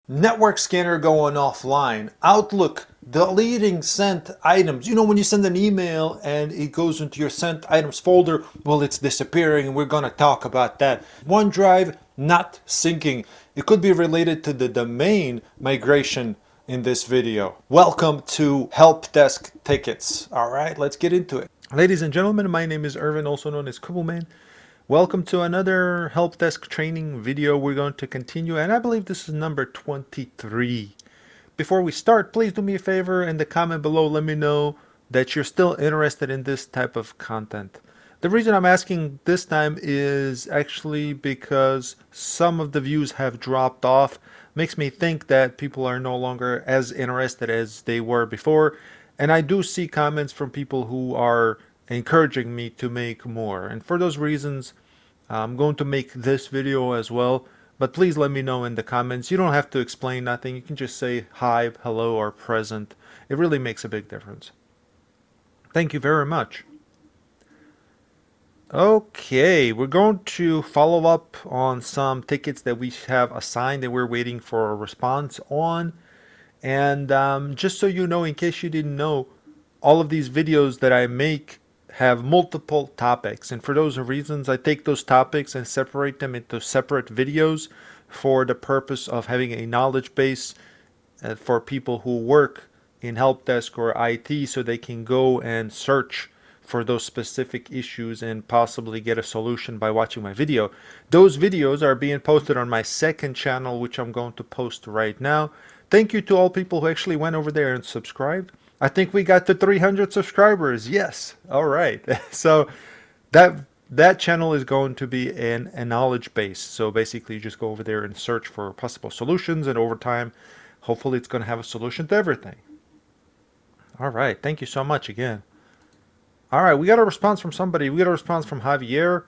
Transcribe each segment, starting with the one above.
network scanner going offline, Outlook deleting sent items. You know, when you send an email and it goes into your sent items folder, well, it's disappearing, and we're going to talk about that. OneDrive not syncing. It could be related to the domain migration in this video. Welcome to Help Desk Tickets. All right, let's get into it. Ladies and gentlemen, my name is Irvin, also known as Kubbleman. Welcome to another help desk training video. We're going to continue, and I believe this is number 23. Before we start, please do me a favor in the comment below, let me know that you're still interested in this type of content. The reason I'm asking this time is actually because some of the views have dropped off. Makes me think that people are no longer as interested as they were before. And I do see comments from people who are encouraging me to make more. And for those reasons, I'm going to make this video as well. But please let me know in the comments. You don't have to explain nothing. You can just say hi, hello, or present. It really makes a big difference. Thank you very much. Okay, we're going to follow up on some tickets that we have assigned and we're waiting for a response on. And just so you know, in case you didn't know, all of these videos that I make have multiple topics. And for those reasons, I take those topics and separate them into separate videos for the purpose of having a knowledge base for people who work in help desk or IT, so they can go and search for those specific issues and possibly get a solution by watching my video. Those videos are being posted on my second channel, which I'm going to post right now. Thank you to all people who actually went over there and subscribed. I think we got to 300 subscribers. Yes. All right. So that channel is going to be a knowledge base. So basically you just go over there and search for possible solutions, and over time, hopefully it's going to have a solution to everything. All right. Thank you so much again. All right, we got a response from somebody. We got a response from Javier,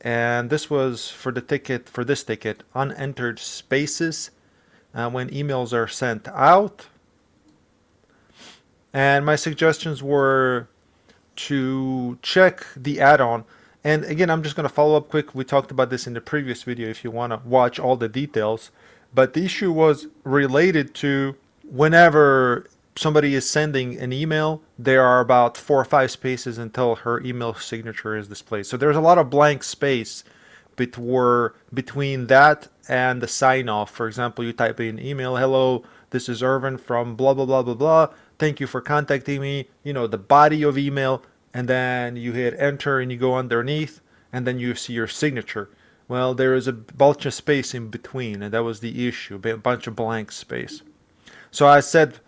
and this was for the ticket, for this ticket, unentered spaces when emails are sent out. And my suggestions were to check the add-on. And again, I'm just going to follow up quick. We talked about this in the previous video if you want to watch all the details. But the issue was related to whenever somebody is sending an email, there are about 4 or 5 spaces until her email signature is displayed. So there's a lot of blank space between that and the sign off. For example, you type in email, hello, this is Irvin from blah, blah, blah, blah, blah. Thank you for contacting me. You know, the body of email, and then you hit enter and you go underneath, and then you see your signature. Well, there is a bunch of space in between, and that was the issue, a bunch of blank space. So I said,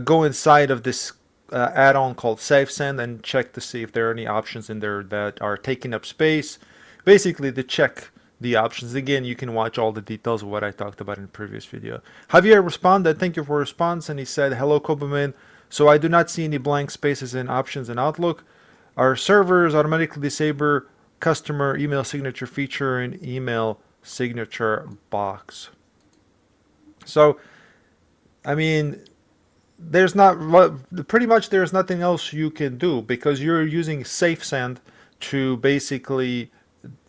go inside of this add-on called SafeSend and check to see if there are any options in there that are taking up space. Basically, to check the options. Again, you can watch all the details of what I talked about in the previous video. Javier responded, thank you for your response, and he said, hello, Kobeman. So I do not see any blank spaces in options in Outlook. Our servers automatically disable customer email signature feature in email signature box. So, I mean, there's not pretty much there's nothing else you can do, because you're using SafeSend to basically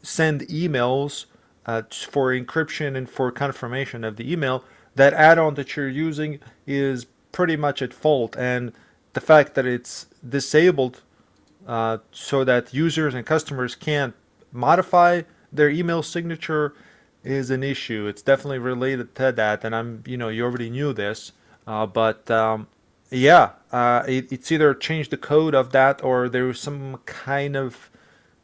send emails for encryption and for confirmation of the email. That add-on that you're using is pretty much at fault, and the fact that it's disabled so that users and customers can't modify their email signature is an issue. It's definitely related to that, and you already knew this. It's either change the code of that, or there was some kind of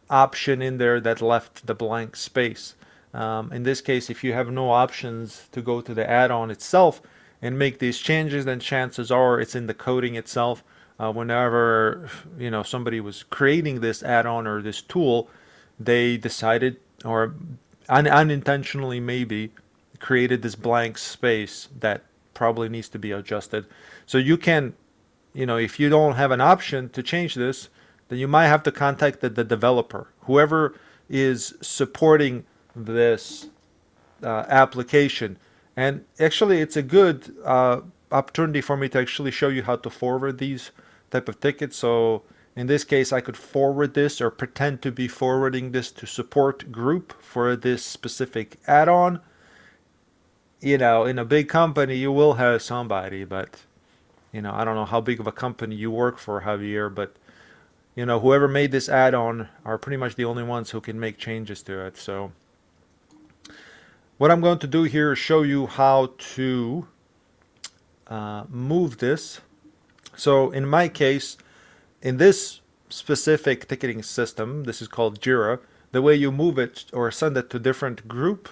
option in there that left the blank space. In this case, if you have no options to go to the add-on itself and make these changes, then chances are it's in the coding itself. Whenever somebody was creating this add-on or this tool, they decided, or unintentionally maybe, created this blank space that probably needs to be adjusted. So you can, if you don't have an option to change this, then you might have to contact the developer, whoever is supporting this application. And actually, it's a good opportunity for me to actually show you how to forward these type of tickets. So in this case, I could forward this or pretend to be forwarding this to support group for this specific add-on. in a big company you will have somebody, but I don't know how big of a company you work for, Javier, but whoever made this add-on are pretty much the only ones who can make changes to it. So what I'm going to do here is show you how to move this. So in my case, in this specific ticketing system, this is called Jira, the way you move it or send it to different group,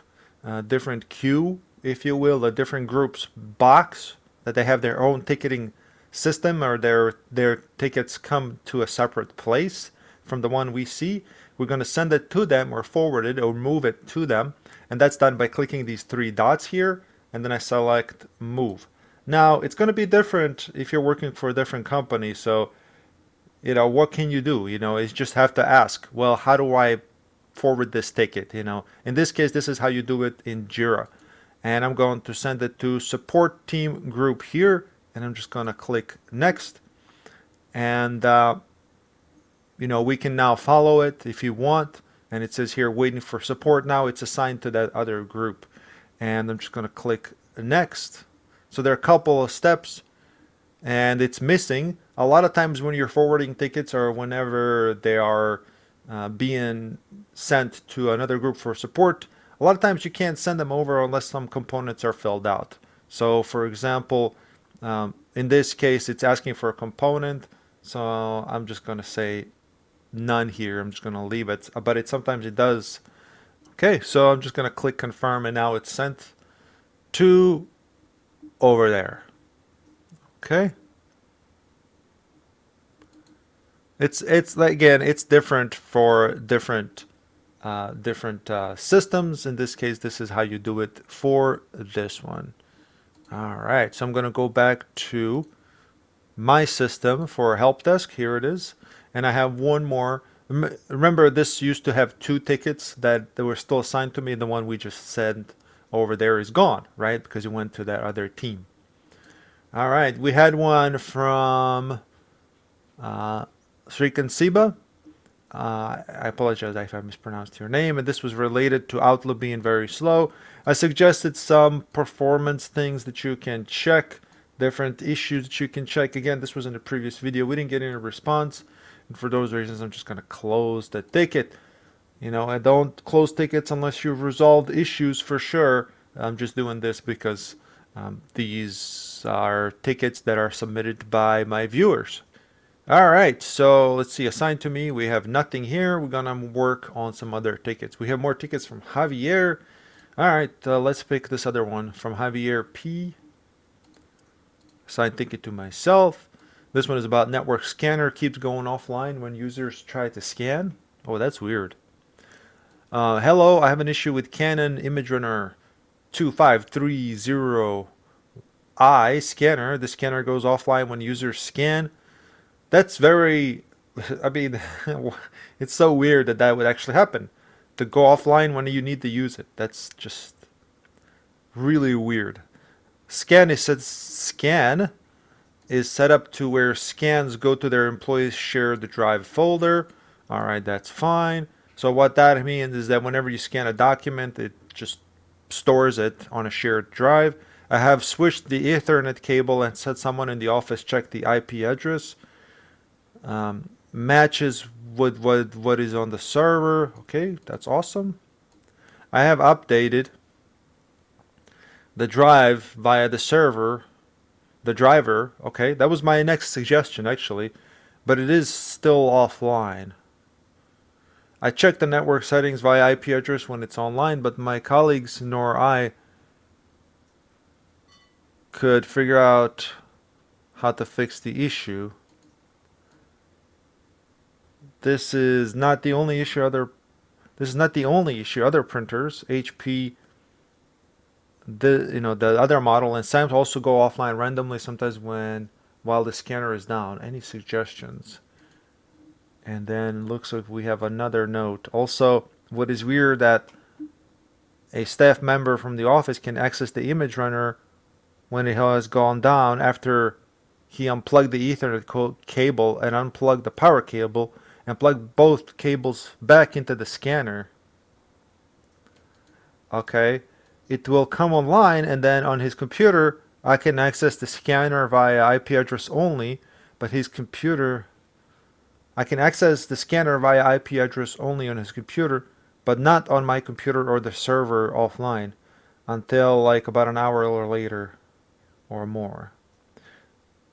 different queue, if you will, a different group's box, that they have their own ticketing system, or their tickets come to a separate place from the one we see. We're going to send it to them or forward it or move it to them, and that's done by clicking these three dots here, and then I select move. Now it's going to be different if you're working for a different company, so what can you do? Is just have to ask, well, how do I forward this ticket? In this case, this is how you do it in Jira. And I'm going to send it to support team group here, and I'm just going to click next. And, we can now follow it if you want. And it says here, waiting for support. Now it's assigned to that other group. And I'm just going to click next. So there are a couple of steps, and it's missing. A lot of times when you're forwarding tickets or whenever they are being sent to another group for support, a lot of times you can't send them over unless some components are filled out. So for example, in this case, it's asking for a component. So I'm just going to say none here. I'm just going to leave it, but sometimes it does. Okay, so I'm just going to click confirm, and now it's sent to over there. Okay. It's like, again, it's different for different systems. In this case, this is how you do it for this one. All right, so I'm going to go back to my system for help desk. Here it is, and I have one more. Remember, this used to have two tickets that were still assigned to me. The one we just sent over there is gone, right? Because it went to that other team. All right, we had one from Srikan Siba. I apologize if I mispronounced your name, and this was related to Outlook being very slow. I suggested some performance things that you can check, different issues that you can check. Again, this was in the previous video. We didn't get any response, and for those reasons, I'm just going to close the ticket. I don't close tickets unless you've resolved issues for sure. I'm just doing this because these are tickets that are submitted by my viewers. All right, so let's see, assigned to me, we have nothing here. We're gonna work on some other tickets. We have more tickets from Javier. All right, let's pick this other one from Javier P. Assigned ticket to myself. This one is about network scanner keeps going offline when users try to scan. Oh, that's weird. Hello, I have an issue with Canon ImageRunner 2530i scanner. The scanner goes offline when users scan. That's very, I mean, it's so weird that that would actually happen. To go offline when you need to use it. That's just really weird. Scan is set up to where scans go to their employees' shared drive folder. All right, that's fine. So what that means is that whenever you scan a document, it just stores it on a shared drive. I have switched the Ethernet cable and said someone in the office check the IP address. Matches with what is on the server. Okay, that's awesome. I have updated the drive via the server, the driver. Okay, that was my next suggestion actually, but it is still offline. I checked the network settings via IP address when it's online, but my colleagues nor I could figure out how to fix the issue. This is not the only issue. Other printers, HP, the other model, and Sam's also go offline randomly sometimes while the scanner is down. Any suggestions? And then looks like we have another note. Also, what is weird that a staff member from the office can access the image runner when it has gone down after he unplugged the Ethernet cable and unplugged the power cable and plug both cables back into the scanner. Okay, it will come online, and then on his computer I can access the scanner via IP address only, but his computer, I can access the scanner via IP address only on his computer, but not on my computer or the server offline until like about an hour or later or more.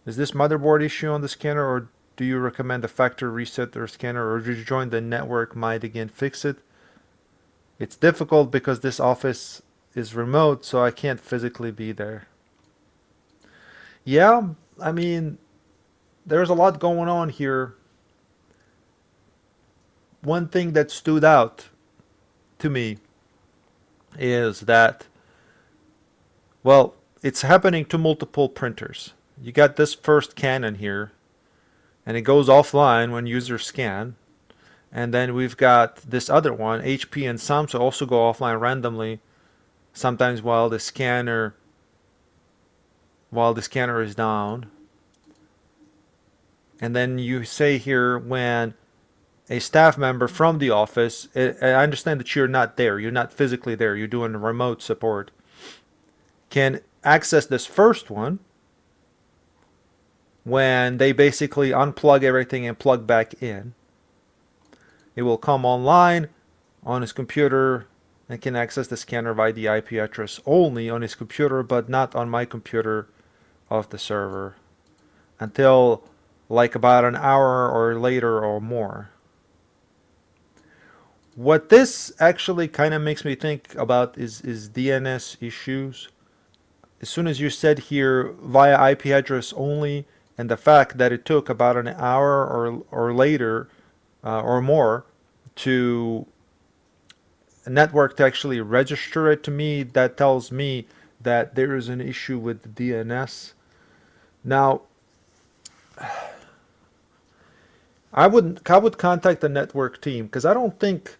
Is this motherboard issue on the scanner, or do you recommend a factory reset or scanner, or rejoin the network might again fix it? It's difficult because this office is remote, so I can't physically be there. Yeah, I mean, there's a lot going on here. One thing that stood out to me is that, well, it's happening to multiple printers. You got this first Canon here, and it goes offline when users scan. And then we've got this other one, HP and Samsung, also go offline randomly, sometimes while the scanner is down. And then you say here when a staff member from the office, I understand that you're not there, you're not physically there, you're doing remote support, can access this first one when they basically unplug everything and plug back in. It will come online on his computer and can access the scanner via the IP address only on his computer, but not on my computer of the server until like about an hour or later or more. What this actually kind of makes me think about is DNS issues. As soon as you said here via IP address only, and the fact that it took about an hour or later or more to a network to actually register it, to me, that tells me that there is an issue with the DNS. Now, I would contact the network team because I don't think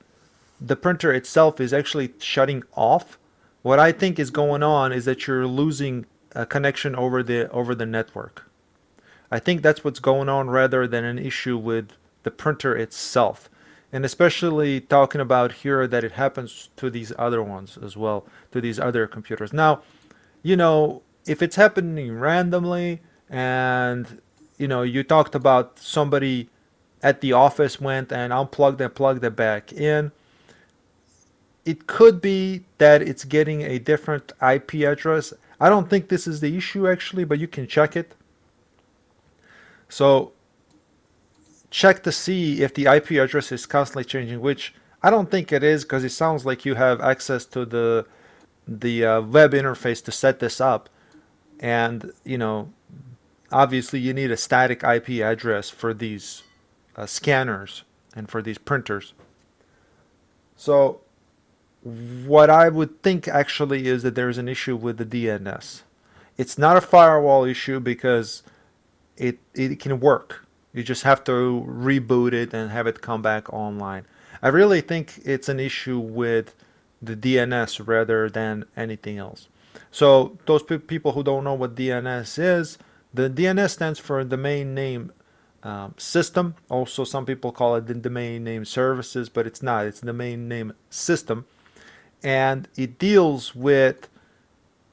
the printer itself is actually shutting off. What I think is going on is that you're losing a connection over the network. I think that's what's going on rather than an issue with the printer itself. And especially talking about here that it happens to these other ones as well, to these other computers. Now, you know, if it's happening randomly and, you know, you talked about somebody at the office went and unplugged and plugged it back in, it could be that it's getting a different IP address. I don't think this is the issue actually, but you can check it. So check to see if the IP address is constantly changing, which I don't think it is because it sounds like you have access to the web interface to set this up. And, you know, obviously you need a static IP address for these scanners and for these printers. So what I would think actually is that there's an issue with the DNS. It's not a firewall issue because it can work. You just have to reboot it and have it come back online. I really think it's an issue with the DNS rather than anything else. So those people who don't know what DNS is, the DNS stands for domain name system. Also, some people call it the domain name services, but it's not. It's domain name system. And it deals with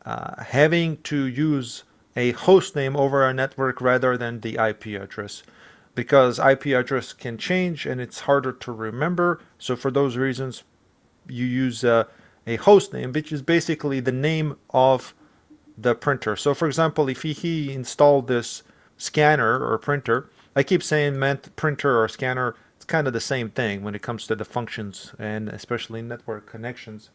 having to use a host name over a network rather than the IP address, because IP address can change and it's harder to remember. So for those reasons, you use a host name, which is basically the name of the printer. So for example, if he installed this scanner or printer, I keep saying meant printer or scanner, it's kind of the same thing when it comes to the functions and especially network connections.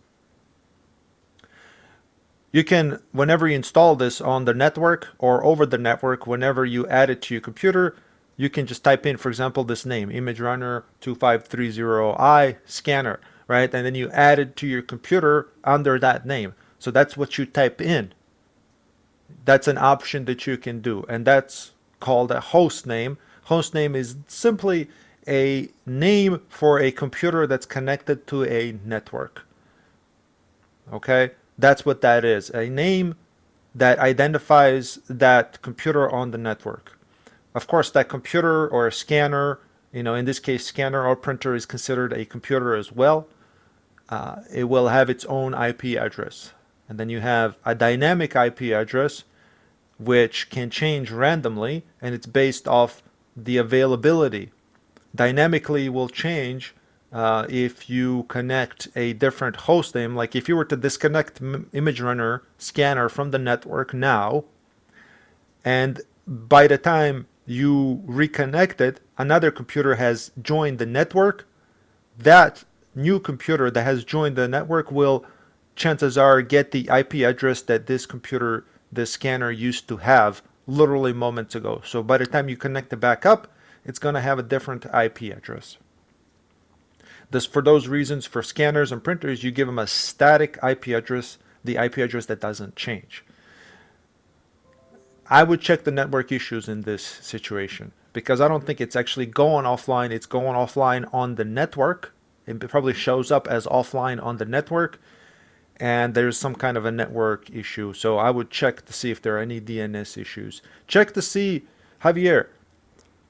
You can, whenever you install this on the network or over the network, whenever you add it to your computer, you can just type in, for example, this name, Image Runner 2530i scanner, right? And then you add it to your computer under that name. So that's what you type in. That's an option that you can do, and that's called a host name. Host name is simply a name for a computer that's connected to a network. Okay? That's what that is, a name that identifies that computer on the network. Of course, that computer or a scanner, you know, in this case, scanner or printer is considered a computer as well. It will have its own IP address. And then you have a dynamic IP address, which can change randomly, and it's based off the availability. Dynamically will change if you connect a different host name. Like if you were to disconnect Image Runner scanner from the network now, and by the time you reconnect it, another computer has joined the network, that new computer that has joined the network will, chances are, get the IP address that this computer, this scanner used to have literally moments ago. So by the time you connect it back up, it's going to have a different IP address. This, for those reasons, for scanners and printers, you give them a static IP address, the IP address that doesn't change. I would check the network issues in this situation because I don't think it's actually going offline. It's going offline on the network. It probably shows up as offline on the network, and there's some kind of a network issue. So I would check to see if there are any DNS issues. Check to see, Javier,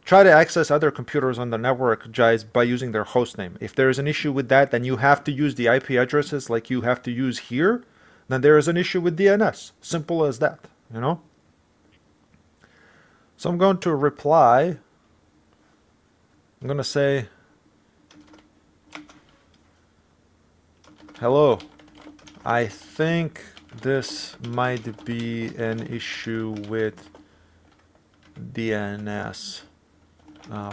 try to access other computers on the network just by using their host name. If there is an issue with that, then you have to use the IP addresses like you have to use here. Then there is an issue with DNS. Simple as that, you know? So I'm going to reply. I'm going to say, hello. I think this might be an issue with DNS.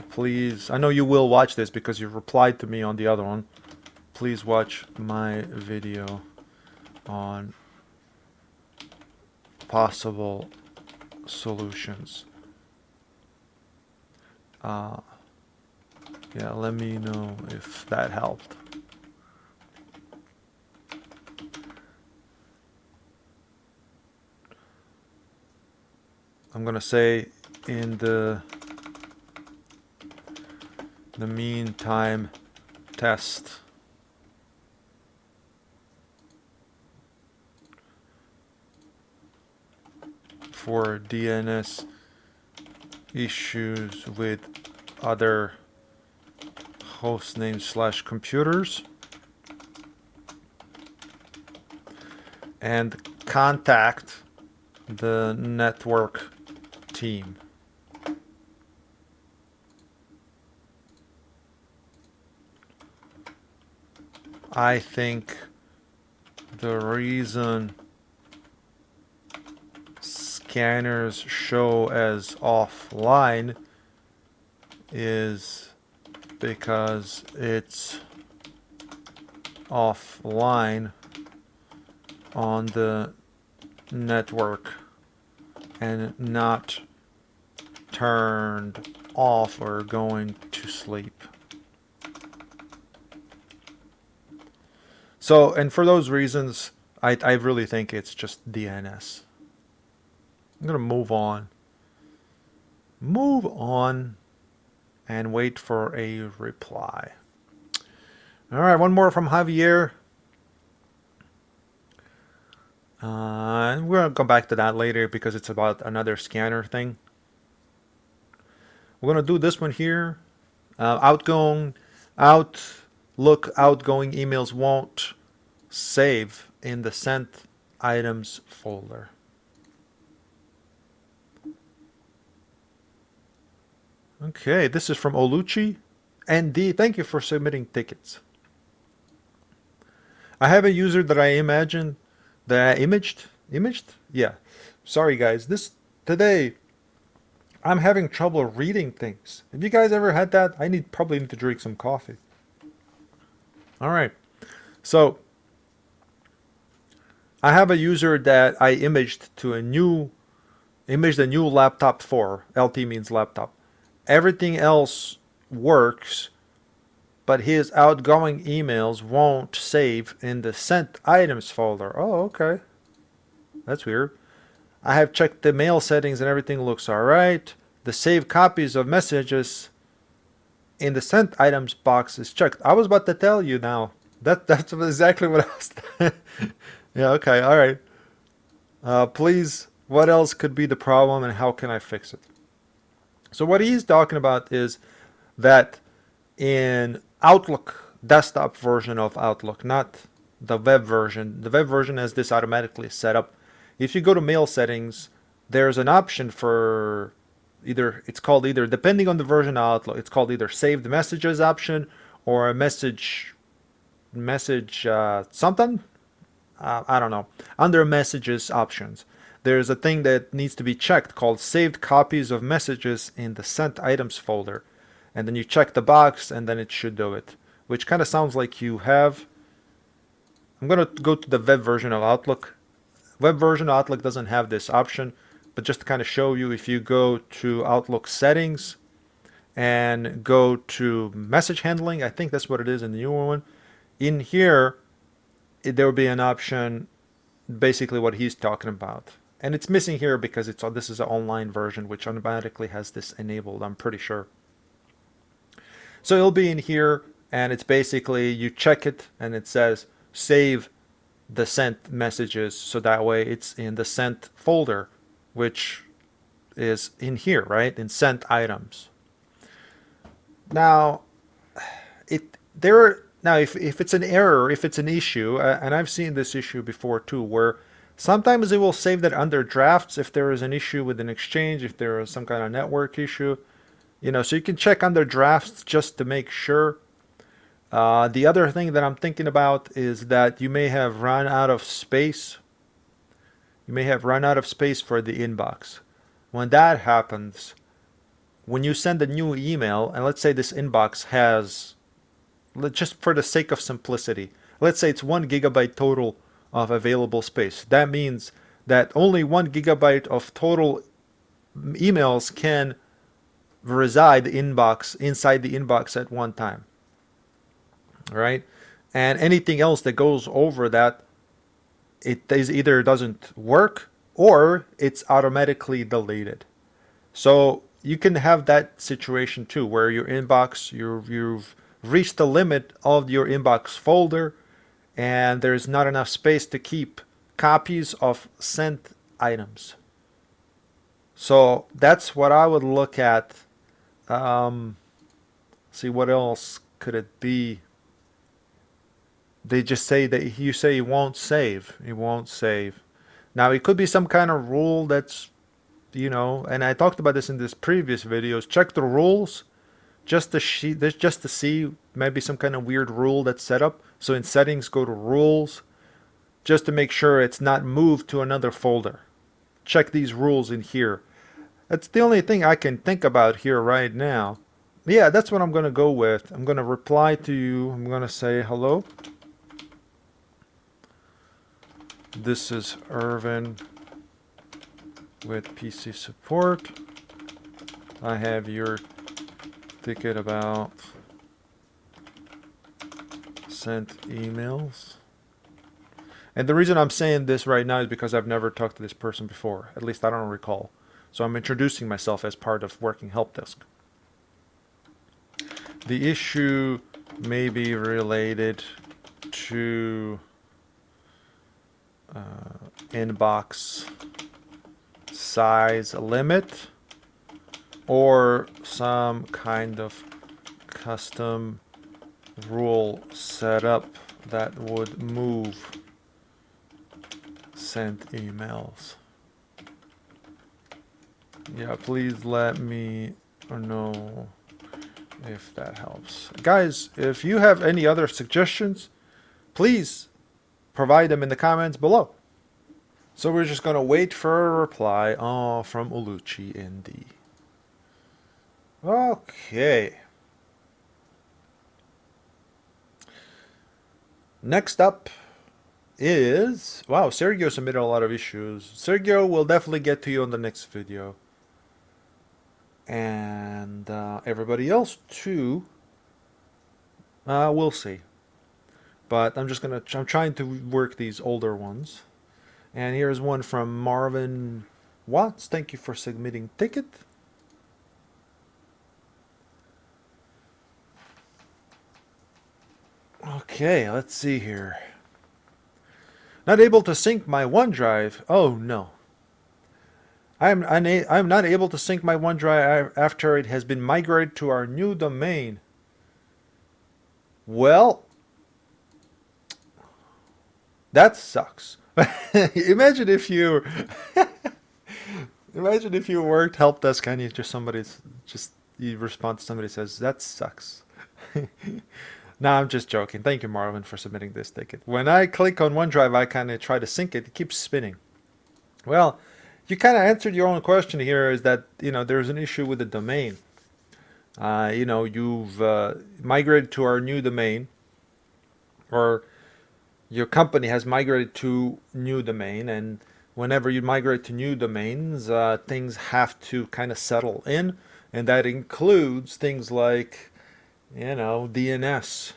Please, I know you will watch this because you replied to me on the other one. Please watch my video on possible solutions. Yeah, let me know if that helped. I'm gonna say in the meantime, test for DNS issues with other host names / computers, and contact the network team. I think the reason scanners show as offline is because it's offline on the network and not turned off or going to sleep. So, and for those reasons, I really think it's just DNS. I'm going to move on. Move on and wait for a reply. All right, one more from Javier. We're going to come back to that later because it's about another scanner thing. We're going to do this one here. Outlook outgoing emails won't save in the sent items folder. Okay, this is from Oluchi. ND, thank you for submitting tickets. I have a user that I imaged? Yeah. Sorry guys, today I'm having trouble reading things. Have you guys ever had that? I probably need to drink some coffee. All right. So I have a user that I imaged a new laptop for. LT means laptop. Everything else works, but his outgoing emails won't save in the sent items folder. Oh, okay. That's weird. I have checked the mail settings and everything looks alright. The save copies of messages in the sent items box is checked. I was about to tell you now. That's exactly what I was. Yeah, okay, alright. Please, what else could be the problem and how can I fix it? So what he's talking about is that in Outlook, desktop version of Outlook, not the web version. The web version has this automatically set up. If you go to mail settings, there's an option for it's called either, depending on the version of Outlook, it's called either saved messages option or a message something. I don't know. Under messages options, there's a thing that needs to be checked called saved copies of messages in the sent items folder. And then you check the box and then it should do it, which kind of sounds like you have. I'm going to go to the web version of Outlook. Web version of Outlook doesn't have this option, but just to kind of show you, if you go to Outlook settings and go to message handling, I think that's what it is in the newer one. In here, there will be an option, basically what he's talking about. And it's missing here because this is an online version, which automatically has this enabled, I'm pretty sure. So it'll be in here, and it's basically, you check it, and it says save the sent messages, so that way it's in the sent folder, which is in here, right, in sent items. Now, if it's an error, if it's an issue, and I've seen this issue before too, where sometimes it will save that under drafts if there is an issue with an exchange, if there is some kind of network issue, so you can check under drafts just to make sure. The other thing that I'm thinking about is that you may have run out of space. You may have run out of space for the inbox. When that happens, when you send a new email, and let's say this inbox has, just for the sake of simplicity, let's say it's 1 gigabyte total of available space. That means that only 1 gigabyte of total emails can reside inside the inbox at one time. All right, and anything else that goes over that, it either doesn't work or it's automatically deleted. So you can have that situation too, where your inbox, you've reached the limit of your inbox folder, and there's not enough space to keep copies of sent items. So that's what I would look at. See, what else could it be? They just say that you say it won't save. It won't save. Now, it could be some kind of rule that's, and I talked about this in this previous videos. Check the rules just to see maybe some kind of weird rule that's set up. So in settings, go to rules just to make sure it's not moved to another folder. Check these rules in here. That's the only thing I can think about here right now. Yeah, that's what I'm going to go with. I'm going to reply to you. I'm going to say hello. This is Irvin with PC support. I have your ticket about sent emails. And the reason I'm saying this right now is because I've never talked to this person before. At least I don't recall. So I'm introducing myself as part of Working Help Desk. The issue may be related to inbox size limit or some kind of custom rule set up that would move sent emails. Yeah, please let me know if that helps. Guys, if you have any other suggestions, please provide them in the comments below. So we're just going to wait for a reply from Uluchi ND. Okay. Next up is, wow, Sergio submitted a lot of issues. Sergio will definitely get to you on the next video. And everybody else too, we'll see. But I'm trying to work these older ones. And here's one from Marvin Watts. Thank you for submitting ticket. Okay, let's see here. Not able to sync my OneDrive. Oh no. I'm not able to sync my OneDrive after it has been migrated to our new domain. Well, That sucks. Imagine if you imagine if you worked help desk and you just somebody's just you respond to somebody says that sucks. No, I'm just joking. Thank you, Marvin, for submitting this ticket. When I click on OneDrive, I kind of try to sync it. It keeps spinning. Well, you kind of answered your own question here. Is that there's an issue with the domain. You've migrated to our new domain, or your company has migrated to new domain, and whenever you migrate to new domains, things have to kind of settle in, and that includes things like DNS,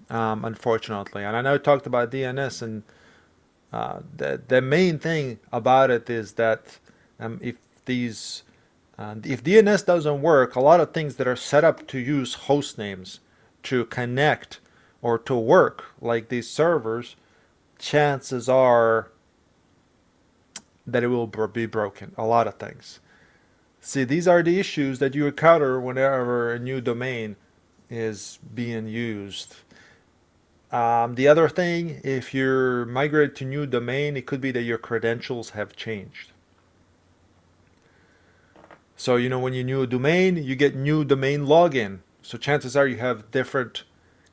unfortunately. And I know I talked about DNS, and the main thing about it is that if DNS doesn't work, a lot of things that are set up to use host names to connect or to work, like these servers, chances are that it will be broken. A lot of things. See, these are the issues that you encounter whenever a new domain is being used. The other thing, if you're migrated to new domain, it could be that your credentials have changed. So, when you new domain, you get new domain login. So chances are you have different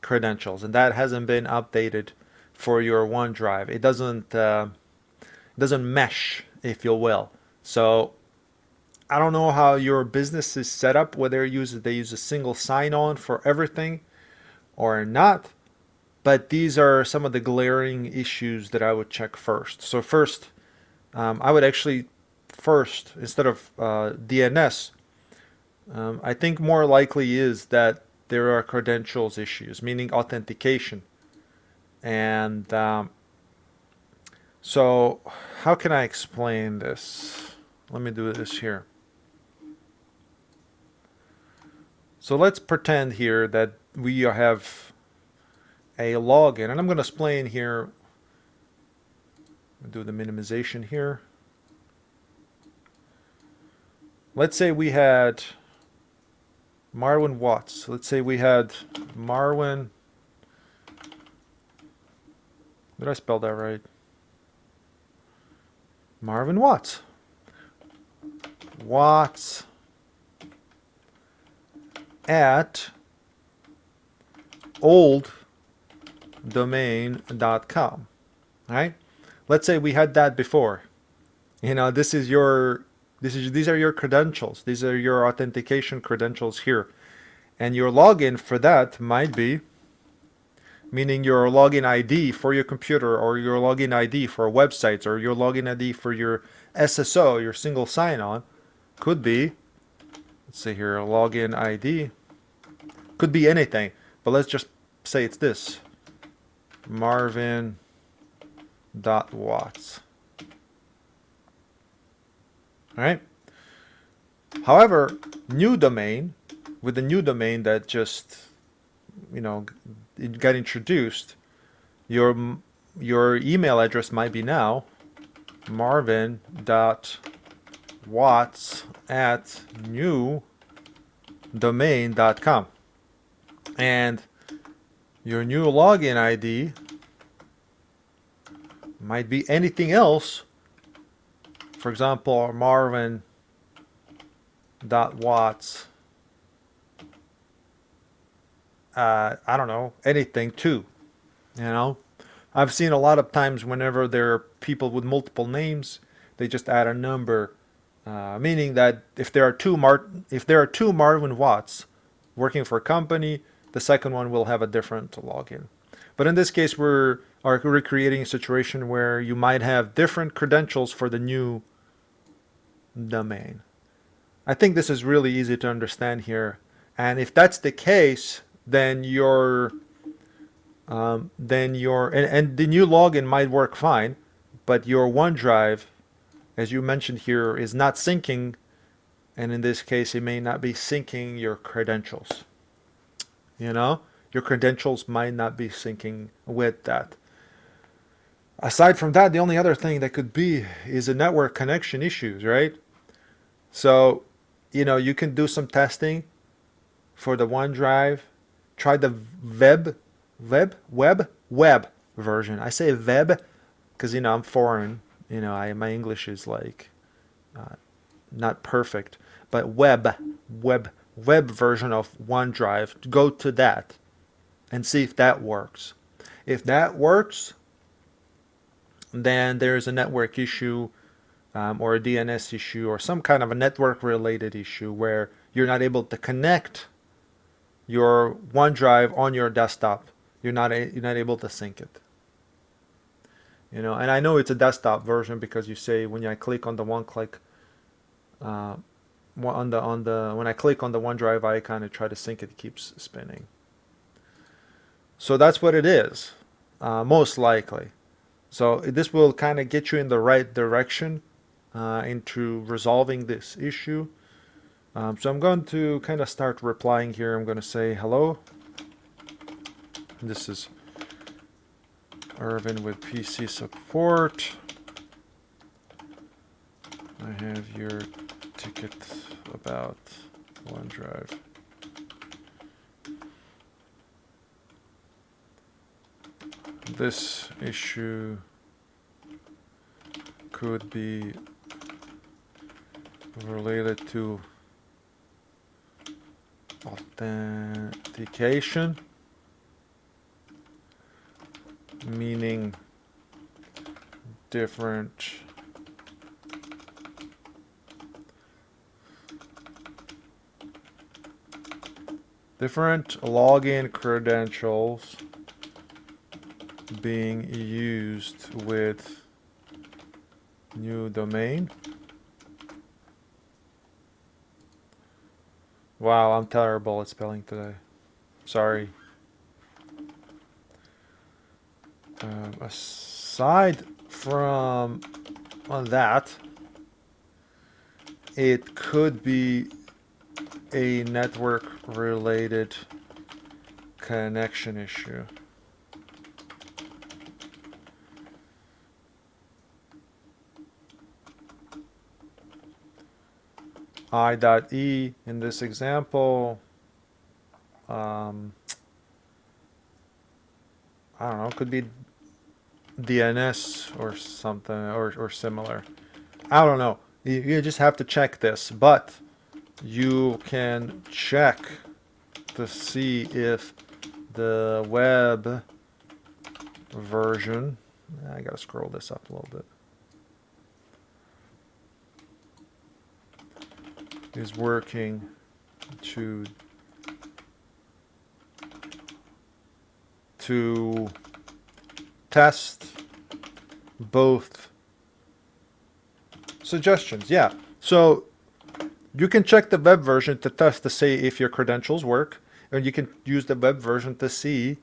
credentials, and that hasn't been updated for your OneDrive. It doesn't mesh, if you will. So I don't know how your business is set up, whether they use a single sign-on for everything or not. But these are some of the glaring issues that I would check first. So first, I would actually instead of DNS, I think more likely is that there are credentials issues, meaning authentication. And so how can I explain this? Let me do this here. So let's pretend here that we have a login, and I'm going to explain here. Do the minimization here. Let's say we had Marwin Watts. Let's say we had Marwin. Did I spell that right? Marvin Watts. Watts at olddomain.com. All right? Let's say we had that before. These are your credentials. These are your authentication credentials here. And your login for that might be, meaning your login ID for your computer, or your login ID for websites, or your login ID for your SSO, your single sign-on, could be, let's see here, login ID. Could be anything, but let's just say it's this. Marvin.watts. Alright? However, new domain, with the new domain that just, it got introduced, your email address might be now marvin.watts@newdomain.com. And your new login ID might be anything else. For example, Marvin.watts, I don't know, anything too. I've seen a lot of times whenever there are people with multiple names, they just add a number, meaning that if there are two Marvin Watts working for a company, the second one will have a different login. But in this case, we're recreating a situation where you might have different credentials for the new domain. I think this is really easy to understand here. And if that's the case, then the new login might work fine, but your OneDrive, as you mentioned here, is not syncing, and in this case, it may not be syncing your credentials. Your credentials might not be syncing with that. Aside from that, the only other thing that could be is a network connection issues, right? So, you can do some testing for the OneDrive. Try the web version. I say web because I'm foreign. My English is like not perfect, but web version of OneDrive. Go to that and see if that works. If that works, then there's a network issue, or a DNS issue, or some kind of a network related issue where you're not able to connect your OneDrive on your desktop. You're not able to sync it. And I know it's a desktop version because you say when I click on the one click when I click on the OneDrive icon and try to sync it, it keeps spinning. So that's what it is, most likely. So this will kind of get you in the right direction into resolving this issue. So I'm going to kind of start replying here. I'm going to say hello. This is Irvin with PC support. I have your ticket about OneDrive. This issue could be related to authentication, meaning different login credentials being used with new domain. Wow, I'm terrible at spelling today. Sorry. Aside from that, it could be a network related connection issue. I.E in this example, I don't know, could be DNS or something or similar. I don't know. You just have to check this, but you can check to see if the web version, I gotta scroll this up a little bit, is working to test both suggestions. Yeah, so you can check the web version to test to see if your credentials work, and you can use the web version to see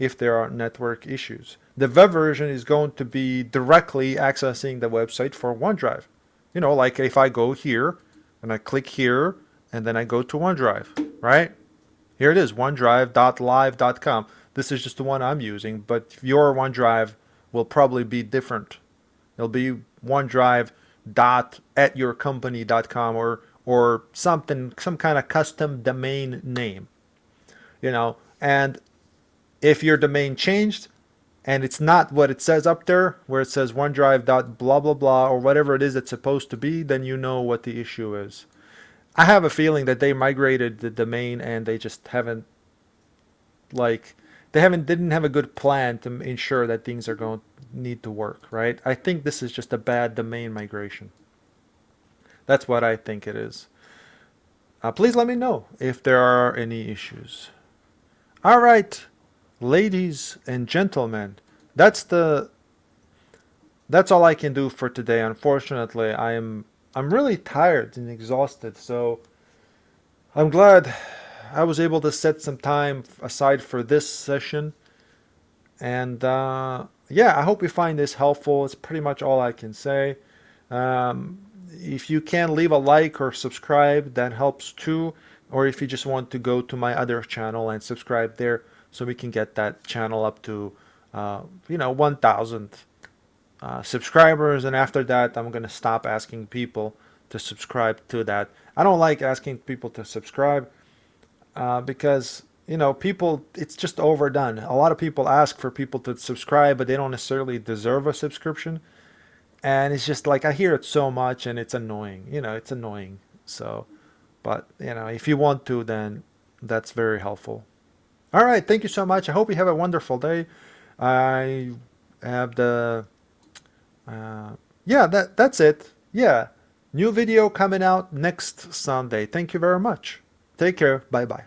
if there are network issues. The web version is going to be directly accessing the website for OneDrive. Like if I go here and I click here and then I go to OneDrive, right? Here it is, OneDrive.live.com. This is just the one I'm using, but your OneDrive will probably be different. It'll be OneDrive.atyourcompany.com or something, some kind of custom domain name. And if your domain changed and it's not what it says up there, where it says OneDrive dot blah blah blah or whatever it is it's supposed to be, then you know what the issue is. I have a feeling that they migrated the domain and they just haven't didn't have a good plan to ensure that things are going to need to work, right? I think this is just a bad domain migration. That's what I think it is. Please let me know if there are any issues. All right, ladies and gentlemen, that's all I can do for today. Unfortunately, I'm really tired and exhausted, so I'm glad I was able to set some time aside for this session. And yeah, I hope you find this helpful. It's pretty much all I can say. If you can leave a like or subscribe, that helps too. Or if you just want to go to my other channel and subscribe there, so we can get that channel up to 1,000 subscribers. And after that, I'm going to stop asking people to subscribe to that. I don't like asking people to subscribe because people, it's just overdone. A lot of people ask for people to subscribe, but they don't necessarily deserve a subscription. And it's just like I hear it so much and it's annoying. It's annoying. So, but if you want to, then that's very helpful. All right, thank you so much. I hope you have a wonderful day. I have the yeah, that's it. Yeah. New video coming out next Sunday. Thank you very much. Take care. Bye bye.